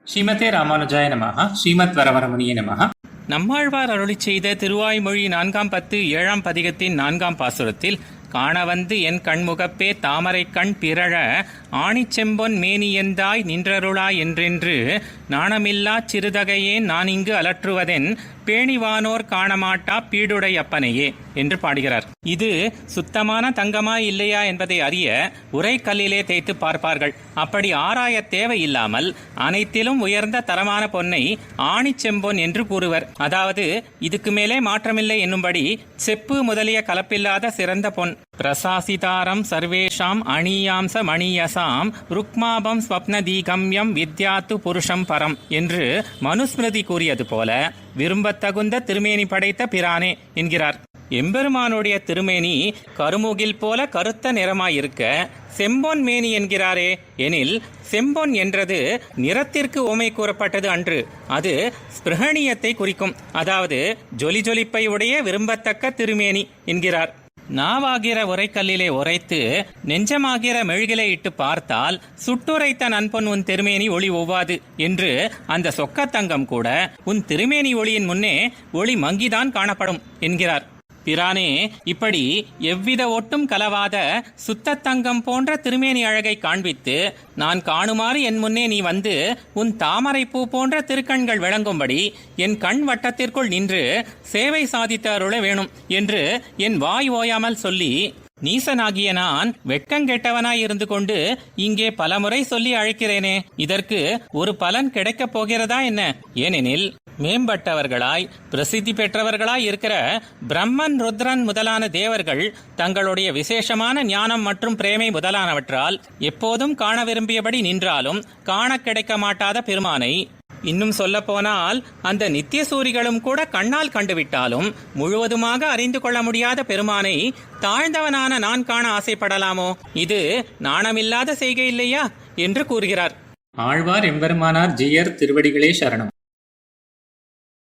ஸ்ரீமதே ராமானுஜாய நமஹ. ஸ்ரீமத் வரவரமுனியே நமஹ. நம்மாழ்வார் அருளிச் செய்த திருவாய்மொழி 4 10 7 பதிகத்தின் 4 பாசுரத்தில் காணவந்து என் கண்முகப்பே தாமரை கண் பிறழ ஆணிச்செம்பொன் மேனியந்தாய் நின்றருளாய் என்றென்று நாணமில்லாச் சிறுதகையேன் நான் இங்கு அலற்றுவதென் பேணிவானோர் காணமாட்டா பீடுடை அப்பனையே என்று பாடுகிறார். இது சுத்தமான தங்கமா இல்லையா என்பதை அறிய உரைக்கல்லிலே தேய்த்து பார்ப்பார்கள். அப்படி ஆராய தேவையில்லாமல் அனைத்திலும் உயர்ந்த தரமான பொன்னை ஆணிச்செம்பொன் என்று கூறுவர். அதாவது இதுக்கு மேலே மாற்றமில்லை என்னும்படி செப்பு முதலிய கலப்பில்லாத சிறந்த பொன். பிரசாசிதாரம் சர்வேஷாம் அணியாம்ச மணியசாம் ருக்மாபம் ஸ்வப்னதீகம்யம் வித்யாத்து புருஷம் பரம் என்று மனுஸ்மிருதி கூறியது போல விரும்பத்தகுந்த திருமேனி படைத்த பிரானே என்கிறார். எம்பெருமானுடைய திருமேனி கருமுகில் போல கருத்த நிறமாயிருக்க செம்பொன் மேனி என்கிறாரே எனில், செம்பொன் என்றது நிறத்திற்கு ஓமை கூறப்பட்டது அன்று. அது ஸ்பிருஹணியத்தை குறிக்கும். அதாவது ஜொலி ஜொலிப்பை உடைய விரும்பத்தக்க திருமேனி என்கிறார். நாவாகிற உரைக்கல்லிலே உரைத்து நெஞ்சமாகிற மெழுகிலே இட்டு பார்த்தால் சுட்டுரைத்த நண்பன் உன் திருமேனி ஒளி ஒவ்வாது என்று அந்த சொக்கத்தங்கம் கூட உன் திருமேனி ஒளியின் முன்னே ஒளி மங்கிதான் காணப்படும் என்கிறார். பிரானே, இப்படி எவ்வித ஒட்டும் கலவாத சுத்த தங்கம் போன்ற திருமேனி அழகை காண்பித்து நான் காணுமாறு என் முன்னே நீ வந்து உன் தாமரை பூ போன்ற திருக்கண்கள் விளங்கும்படி என் கண் வட்டத்திற்குள் நின்று சேவை சாதித்து அருள வேணும் என்று என் வாய் ஓயாமல் சொல்லி, நீசனாகிய நான் வெட்கங்கெட்டவனாய் இருந்து கொண்டு இங்கே பலமுறை சொல்லி அழைக்கிறேனே, இதற்கு ஒரு பலன் கிடைக்கப் போகிறதா என்ன? ஏனெனில் மேம்பட்டவர்களாய் பிரசித்தி பெற்றவர்களாய் இருக்கிற பிரம்மன் ருத்ரன் முதலான தேவர்கள் தங்களுடைய விசேஷமான ஞானம் மற்றும் பிரேமை முதலானவற்றால் எப்போதும் காண விரும்பியபடி நின்றாலும் காண கிடைக்க மாட்டாத பெருமானை, இன்னும் சொல்ல போனால் அந்த நித்திய சூரிகளும் கூட கண்ணால் கண்டுவிட்டாலும் முழுவதுமாக அறிந்து கொள்ள முடியாத பெருமானை தாழ்ந்தவனான நான் காண ஆசைப்படலாமோ? இது நாணமில்லாத செய்கை இல்லையா என்று கூறுகிறார். ஆழ்வார் எம்பெருமானார் ஜீயர் திருவடிகளே சரணம்.